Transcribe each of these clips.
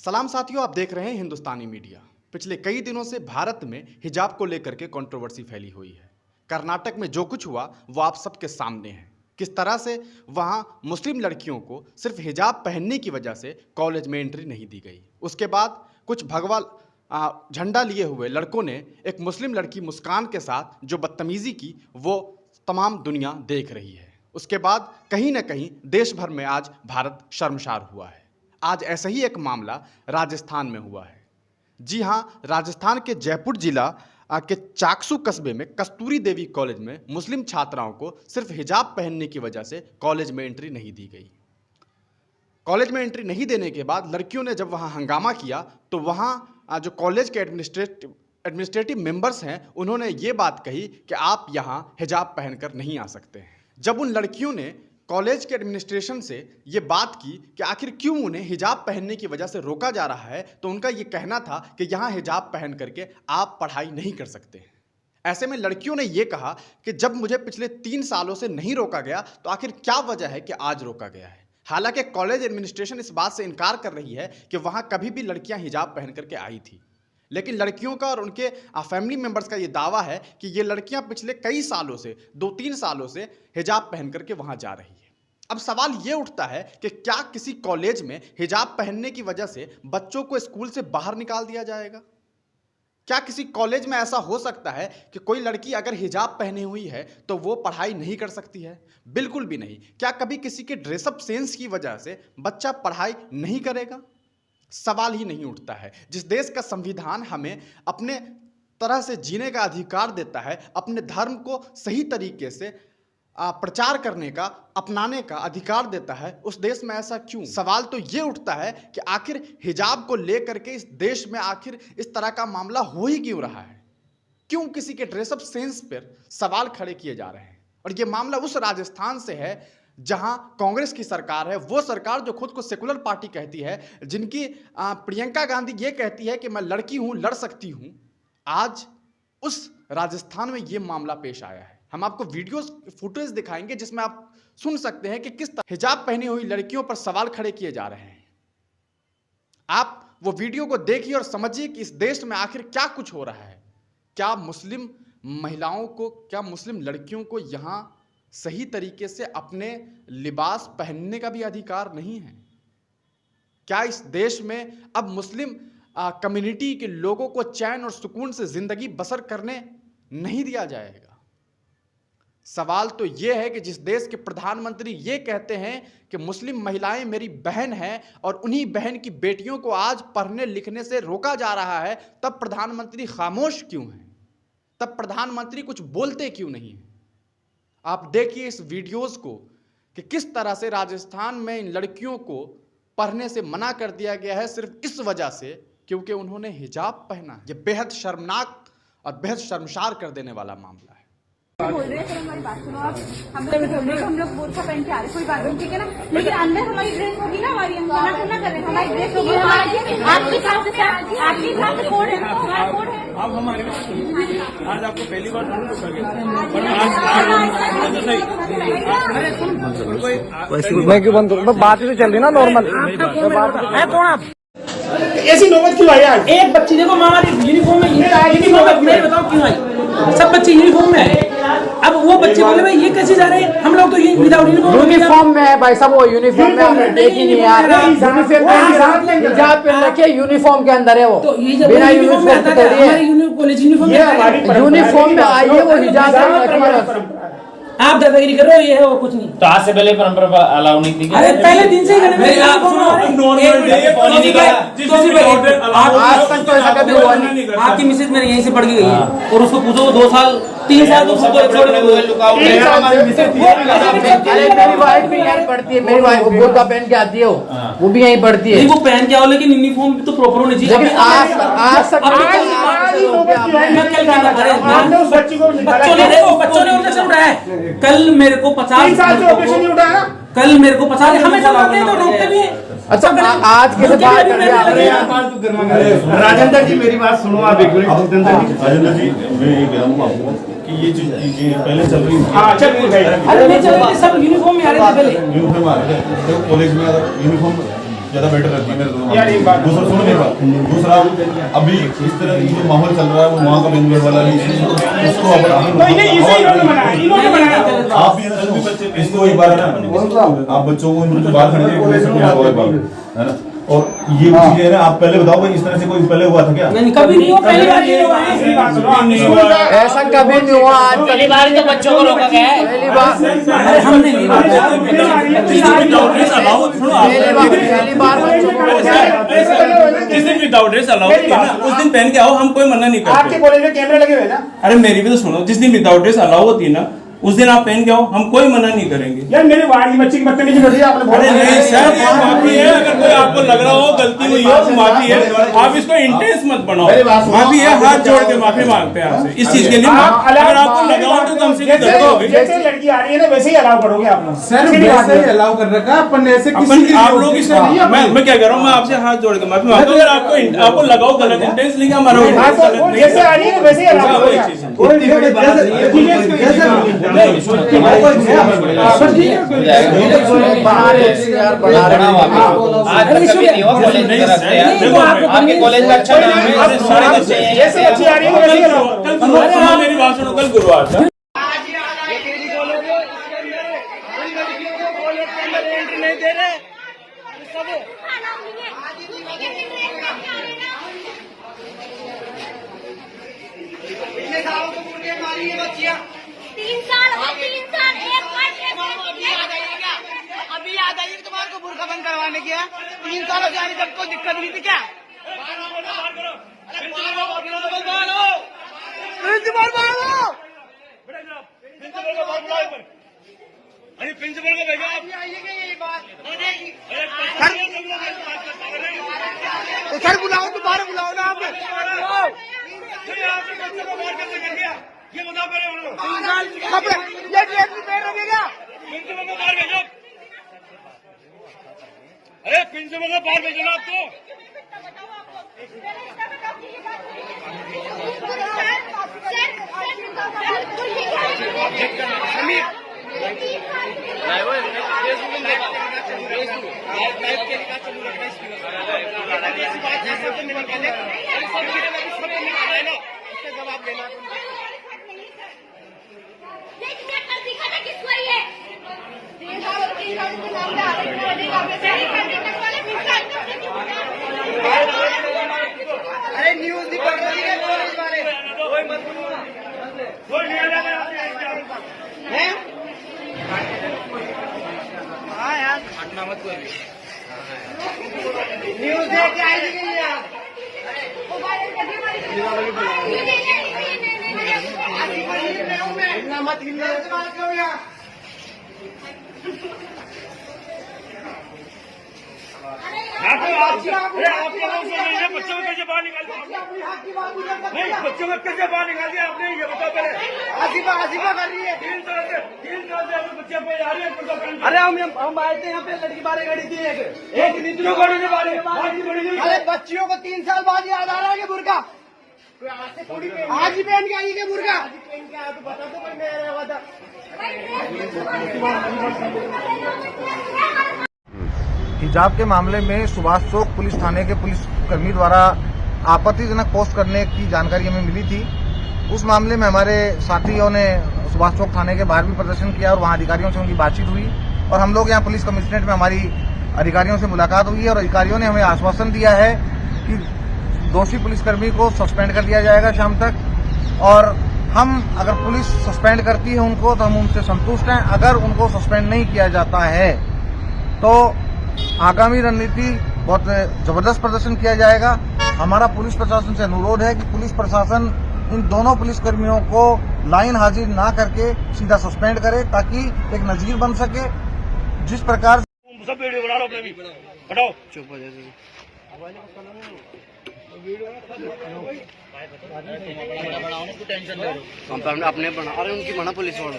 सलाम साथियों, आप देख रहे हैं हिंदुस्तानी मीडिया। पिछले कई दिनों से भारत में हिजाब को लेकर के कंट्रोवर्सी फैली हुई है। कर्नाटक में जो कुछ हुआ वो आप सबके सामने है। किस तरह से वहां मुस्लिम लड़कियों को सिर्फ हिजाब पहनने की वजह से कॉलेज में एंट्री नहीं दी गई। उसके बाद कुछ भगवा झंडा लिए हुए लड़कों ने एक मुस्लिम लड़की मुस्कान के साथ जो बदतमीजी की वो तमाम दुनिया देख रही है। उसके बाद कहीं ना कहीं देश भर में आज भारत शर्मसार हुआ है। आज ऐसा ही एक मामला राजस्थान में हुआ है। जी हां, राजस्थान के जयपुर जिला के चाकसू कस्बे में कस्तूरी देवी कॉलेज में मुस्लिम छात्राओं को सिर्फ हिजाब पहनने की वजह से कॉलेज में एंट्री नहीं दी गई। कॉलेज में एंट्री नहीं देने के बाद लड़कियों ने जब वहां हंगामा किया तो वहां जो कॉलेज के एडमिनिस्ट्रेटिव मेंबर्स हैं उन्होंने ये बात कही कि आप यहां हिजाब पहनकर नहीं आ सकते हैं। जब उन लड़कियों ने कॉलेज के एडमिनिस्ट्रेशन से ये बात की कि आखिर क्यों उन्हें हिजाब पहनने की वजह से रोका जा रहा है, तो उनका ये कहना था कि यहाँ हिजाब पहन करके आप पढ़ाई नहीं कर सकते। ऐसे में लड़कियों ने ये कहा कि जब मुझे पिछले 3 सालों से नहीं रोका गया तो आखिर क्या वजह है कि आज रोका गया है। हालांकि कॉलेज एडमिनिस्ट्रेशन इस बात से इनकार कर रही है कि वहाँ कभी भी लड़कियाँ हिजाब पहन करके आई थी, लेकिन लड़कियों का और उनके फैमिली मेंबर्स का ये दावा है कि ये लड़कियां पिछले कई सालों से 2-3 सालों से हिजाब पहन करके वहां जा रही है। अब सवाल ये उठता है कि क्या किसी कॉलेज में हिजाब पहनने की वजह से बच्चों को स्कूल से बाहर निकाल दिया जाएगा? क्या किसी कॉलेज में ऐसा हो सकता है कि कोई लड़की अगर हिजाब पहनी हुई है तो वो पढ़ाई नहीं कर सकती है? बिल्कुल भी नहीं। क्या कभी किसी के ड्रेसअप सेंस की वजह से बच्चा पढ़ाई नहीं करेगा? सवाल ही नहीं उठता है। जिस देश का संविधान हमें अपने तरह से जीने का अधिकार देता है, अपने धर्म को सही तरीके से प्रचार करने का, अपनाने का अधिकार देता है, उस देश में ऐसा क्यों? सवाल तो ये उठता है कि आखिर हिजाब को लेकर के इस देश में आखिर इस तरह का मामला हो ही क्यों रहा है? क्यों किसी के ड्रेसअप सेंस पर सवाल खड़े किए जा रहे हैं? और ये मामला उस राजस्थान से है जहां कांग्रेस की सरकार है, वो सरकार जो खुद को सेकुलर पार्टी कहती है, जिनकी प्रियंका गांधी ये कहती है कि मैं लड़की हूं, लड़ सकती हूं। आज उस राजस्थान में ये मामला पेश आया है। हम आपको वीडियोस फुटेज दिखाएंगे जिसमें आप सुन सकते हैं कि किस तरह हिजाब पहनी हुई लड़कियों पर सवाल खड़े किए जा रहे हैं। आप वो वीडियो को देखिए और समझिए कि इस देश में आखिर क्या कुछ हो रहा है। क्या मुस्लिम महिलाओं को, क्या मुस्लिम लड़कियों को यहां सही तरीके से अपने लिबास पहनने का भी अधिकार नहीं है? क्या इस देश में अब मुस्लिम कम्युनिटी के लोगों को चैन और सुकून से जिंदगी बसर करने नहीं दिया जाएगा? सवाल तो यह है कि जिस देश के प्रधानमंत्री ये कहते हैं कि मुस्लिम महिलाएं मेरी बहन हैं और उन्हीं बहन की बेटियों को आज पढ़ने लिखने से रोका जा रहा है, तब प्रधानमंत्री खामोश क्यों हैं? तब प्रधानमंत्री कुछ बोलते क्यों नहीं हैं? आप देखिए इस वीडियोस को कि किस तरह से राजस्थान में इन लड़कियों को पढ़ने से मना कर दिया गया है सिर्फ इस वजह से क्योंकि उन्होंने हिजाब पहना। यह बेहद शर्मनाक और बेहद शर्मसार कर देने वाला मामला है। बोल रहे हैं सर, हमारी बात सुनो आप। हम लोग बोरखा पहन के आ रहे, कोई बात नहीं, ठीक है ना? लेकिन अंदर हमारी ड्रेस होगी ना, हमारी हम मना करना कर रहे हैं, हमारी ड्रेस होगी, आपके हिसाब से कोड है, हमारा कोड है। आप हमारे आज आपको पहली बार मैं क्यों बंद करूँ? बात तो चल रही ना नॉर्मल। कौन आप? ऐसी नौबत क्यों आई? आज एक बच्ची देखो मामा यूनिफॉर्म में मेरे बताओ क्यों आई? सब बच्चे यूनिफॉर्म में है। अब वो बच्चे बोले भाई ये कैसे जा रहे हैं? हम लोग तो ये विदाउट यूनिफॉर्म में है भाई साहब, वो यूनिफॉर्म में देखी नहीं यार। हिजाब पहन रखे यूनिफॉर्म के अंदर है वो, तो बिना यूनिफॉर्म के थोड़ी है। कॉलेज यूनिफॉर्म में आई है वो, हिजाब आप दादागिरी कर रहे हो, ये है वो कुछ नहीं। तो आज से पहले परंपरा अलाउ नहीं थी? अरे पहले दिन से ही आज तक तो ऐसा कभी हुआ नहीं। आपकी मिसेज मेरे यहीं से पढ़ के गई है और उसको पूछो वो 2 साल 3 साल तो मेरी वाइफ भी यहीं पढ़ती है, मेरी वाइफ बुर्का पहन के आती है, वो भी यहीं पढ़ती है। वो पहन के आओ लेकिन यूनिफॉर्म तो प्रॉपर होनी चाहिए। बच्चों ने ऑब्जेक्शन उठाया। कल मेरे को 50 कल मेरे को 50 हमेशा तो रोकते भी। अच्छा आज के बाद राजेंद्र जी मेरी बात सुनो आप एक मिनट। राजेंद्र जी मैं ये कह रहा हूँ आपको कि ये चीजें पहले चल रही थी। अरे नहीं चल रही, सब यूनिफॉर्म में आ रहे थे पहले। यूनिफॉर्म आ रहे थे कॉलेज में, यूनिफॉर्म ज्यादा बेटर रहती है मेरे को। दूसरा सुनो मेरी बात, दूसरा अभी इस तरह की जो माहौल चल रहा है वो वहाँ का बेंगलोर वाला नहीं, उसको आप भी इसको एक बार है ना, आप बच्चों को बाहर खड़े है ना, और ये चीजें है ना, आप पहले बताओ भाई इस तरह से कोई पहले हुआ था क्या? नहीं, कभी नहीं हुआ, पहली बार ये हुआ है। ऐसा कभी नहीं हुआ, आज पहली बार ही तो बच्चों को रोका गया है। पहली बार अरे हमने नहीं रोका। पहली बार बच्चों को जिस दिन विदाउट ड्रेस अलाउ होती है ना, उस दिन पहन के आओ, हम कोई मना नहीं करते। आपके कॉलेज में कैमरे लगे हुए हैं ना? अरे मेरी भी तो सुनो, जिस दिन विदाउट ड्रेस अलाउ होती है ना, उस दिन आप पहन के आओ, हम कोई मना नहीं करेंगे। यार मेरे वार्ड की बच्ची की बदतमीजी कर दी आपने। अरे नहीं सर, ये माफी है, अगर कोई आपको लग रहा हो गलती हुई हो तो माफी है, आप इसको इंटेंस मत बनाओ। माफी है, हाथ जोड़ के माफी मांगते हैं आपसे इस चीज के लिए। अगर आपको लगा हो तो कम से कम जैसे लड़की आ रही है ना वैसे ही अलाउ करोगे आप लोग। सर वैसे ही अलाउ कर रखा है अपन ने, ऐसे किसी की आप लोग इस मैं क्या कह रहा हूँ, मैं आपसे हाथ जोड़ के माफी मांगता हूँ। अगर आपको लगाओ गलत इंटेंस लेके हमारा जैसे आ रही है वैसे ही अलाउ आपके कॉलेज का अच्छा नाम है, जैसे अच्छी आ रही है वैसे ही अलाउ। मेरी बात सुनो, कल गुरुवार था। अभी याद आई तुम्हारे को बुर्का बंद करवाने की है। 3 साल हो जाने जब कोई दिक्कत नहीं थी क्या? प्रिंसिपल को भेजो आप। सर बुलाओ, दोबारा बुलाओ ना आप। ये बताओ पहले ये ड्रेस भी पहन रखेगा। प्रिंसिपल को बाहर भेजो। अरे प्रिंसिपल को बाहर भेजो ना आपको। जवाब देना अरे न्यूज नहीं पढ़ रही है इस बारे में। हाँ यार घटना मत कोई न्यूज देख के आई गई यार। मत बच्चों को कैसे बाहर निकाल दिया? नहीं बच्चों को कैसे बाहर निकाल दिया आपने, ये बताओ पहले। आसिफा कर रही है 3 साल से बच्चे पे जा रही है। अरे हम आए थे यहाँ पे, लड़की बारे गाड़ी थी एक नीतियों गाड़ी के बारे। अरे बच्चियों को 3 साल बाद याद आ रहा है कि बुर्का आज ही पहन के आई है बुर्का। तो बता दो भाई मैं हुआ था। हिजाब के मामले में सुभाष चौक पुलिस थाने के पुलिस कर्मी द्वारा आपत्तिजनक पोस्ट करने की जानकारी हमें मिली थी। उस मामले में हमारे साथियों ने सुभाष चौक थाने के बाहर भी प्रदर्शन किया और वहां अधिकारियों से उनकी बातचीत हुई और हम लोग यहाँ पुलिस कमिश्नरेट में हमारी अधिकारियों से मुलाकात हुई और अधिकारियों ने हमें आश्वासन दिया है कि दोषी पुलिसकर्मी को सस्पेंड कर दिया जाएगा शाम तक। और हम अगर पुलिस सस्पेंड करती है उनको तो हम उनसे संतुष्ट हैं। अगर उनको सस्पेंड नहीं किया जाता है तो आगामी रणनीति बहुत जबरदस्त प्रदर्शन किया जाएगा। हमारा पुलिस प्रशासन से अनुरोध है कि पुलिस प्रशासन इन दोनों पुलिसकर्मियों को लाइन हाजिर ना करके सीधा सस्पेंड करे ताकि एक नजीर बन सके। जिस प्रकार सब वीडियो बना लो अपने भी हटाओ चुप हो जाए। अपने बना अरे उनकी बना पुलिस वालों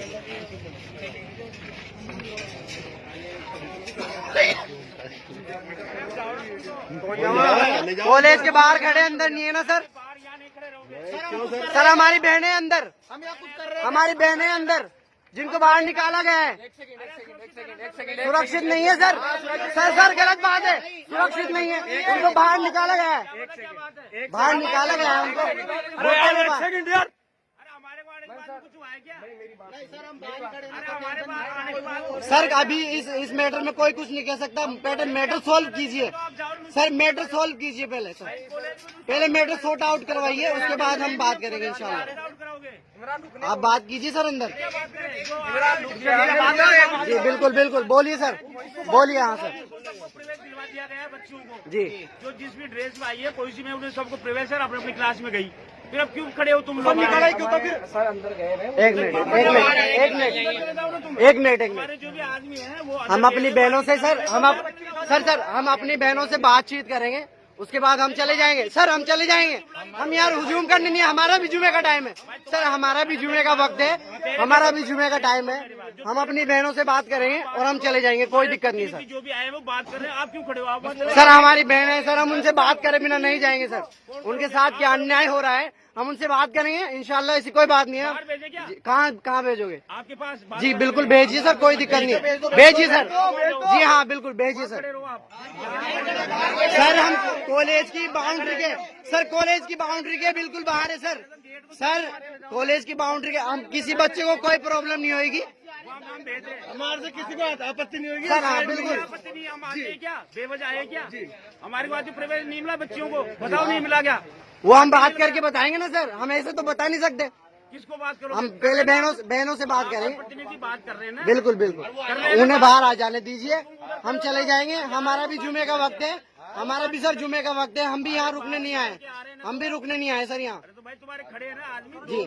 कॉलेज के बाहर खड़े, अंदर नहीं है ना सर। सर हमारी बहनें अंदर, हमारी बहनें अंदर। जिनको बाहर निकाला गया है सुरक्षित नहीं है सर। सर गलत बात है, सुरक्षित नहीं है, उनको बाहर निकाला गया है, बाहर निकाला गया है उनको। सर अभी इस मैटर में कोई कुछ नहीं कह सकता। मैटर सॉल्व कीजिए सर, मैटर सॉल्व कीजिए पहले सर, पहले मैटर सॉर्ट आउट करवाइए, उसके बाद हम बात करेंगे इंशाल्लाह। आप बात कीजिए सर अंदर। जी बिल्कुल बिल्कुल, बोलिए सर, बोलिए। हाँ सर दिया गया बच्चों को जी, जो जिस भी ड्रेस में आई है कोई सी में उन्हें सबको प्रवेश सर अपनी अपनी क्लास में गई, फिर अब क्यों खड़े हो तुम लोग? निकाला क्यों तो फिर सर अंदर गए? एक मिनट जो भी आदमी है वो हम अपनी बहनों से सर हम अपनी बहनों से बातचीत करेंगे, उसके बाद हम चले जाएंगे सर, हम चले जाएंगे। हम यार हुजूम करने नहीं, हमारा भी जुमे का टाइम है सर, हमारा भी जुमे का वक्त है, हमारा भी जुमे का टाइम है। हम अपनी बहनों से बात करेंगे और हम चले जाएंगे, कोई दिक्कत नहीं सर। जो भी आए वो बात कर रहे हैं, आप क्यों खड़े हो? आप सर हमारी बहन है सर, हम उनसे बात करे बिना नहीं जाएंगे सर। उनके साथ क्या अन्याय हो रहा है हम उनसे बात करेंगे इंशाल्लाह, ऐसी कोई बात नहीं है। कहाँ भेजोगे? आपके पास जी बिल्कुल भेजिए सर, कोई दिक्कत नहीं है, भेजिए सर। जी हाँ बिल्कुल भेजिए सर। सर हम कॉलेज की बाउंड्री के बिल्कुल बाहर है सर। कॉलेज की बाउंड्री के हम किसी बच्चे को कोई प्रॉब्लम नहीं होगी, हमारे से किसी को आपत्ति नहीं होगी सर। हाँ बिल्कुल, आपत्ति नहीं, हम आए क्या बेवजह आए क्या? हमारी बात प्रवेश नहीं मिला बच्चियों को, बताओ नहीं मिला क्या? वो हम बात करके बताएंगे ना सर, हम ऐसे तो बता नहीं सकते। किसको बात करो? हम पहले बहनों से बात करेंगे। प्रतिनिधि बात कर रहे हैं ना? बिल्कुल बिल्कुल, उन्हें बाहर आ जाने दीजिए, हम चले जाएंगे। हमारा भी जुमे का वक्त है, हमारा भी सर जुमे का वक्त है, हम भी यहाँ रुकने नहीं आए, हम भी रुकने नहीं आए सर यहाँ। तो भाई तुम्हारे खड़े हैं ना आदमी जी,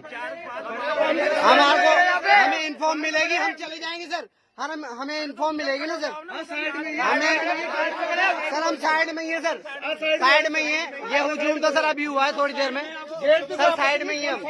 4-5 हमें इन्फॉर्म मिलेगी, हम चले जाएंगे सर। हमें इन्फॉर्म मिलेगी ना सर, हम साइड में ही है सर, साइड में ही है। ये हुजूम तो सर अभी हुआ है थोड़ी देर में सर, साइड में ही है हम।